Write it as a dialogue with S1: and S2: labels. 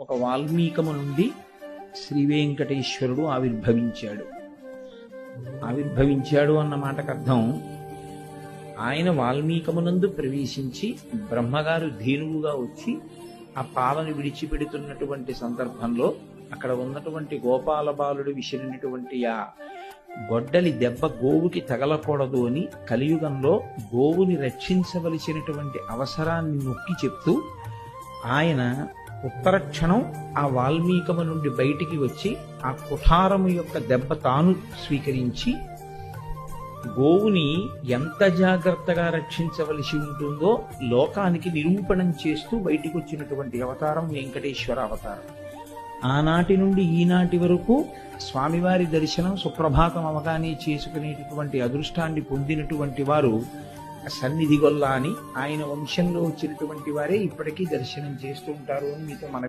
S1: ఒక వాల్మీకము నుండి శ్రీ వెంకటేశ్వరుడు ఆవిర్భవించాడు అన్న మాటకు అర్థం, ఆయన వాల్మీకమునందు ప్రవేశించి బ్రహ్మగారు ధేనువుగా వచ్చి ఆ పాలను విడిచిపెడుతున్నటువంటి సందర్భంలో అక్కడ ఉన్నటువంటి గోపాల బాలుడు విసిరినటువంటి ఆ గొడ్డలి దెబ్బ గోవుకి తగలకూడదు అని కలియుగంలో గోవుని రక్షించవలసినటువంటి అవసరాన్ని నొక్కి చెప్తూ ఆయన ఉత్తర క్షణం ఆ వాల్మీకము నుండి బయటికి వచ్చి ఆ కుఠారము యొక్క దెబ్బ తాను స్వీకరించి గోవుని ఎంత జాగ్రత్తగా రక్షించవలసి ఉంటుందో లోకానికి నిరూపణం చేస్తూ బయటికి వచ్చినటువంటి అవతారం వెంకటేశ్వర అవతారం. ఆనాటి నుండి ఈనాటి వరకు స్వామివారి దర్శనం సుప్రభాతం అవగానే చేసుకునేటటువంటి అదృష్టాన్ని పొందినటువంటి వారు సన్నిధిగొల్ల అని ఆయన వంశంలో వచ్చినటువంటి వారే ఇప్పటికీ దర్శనం చేస్తూ ఉంటారు అని మీతో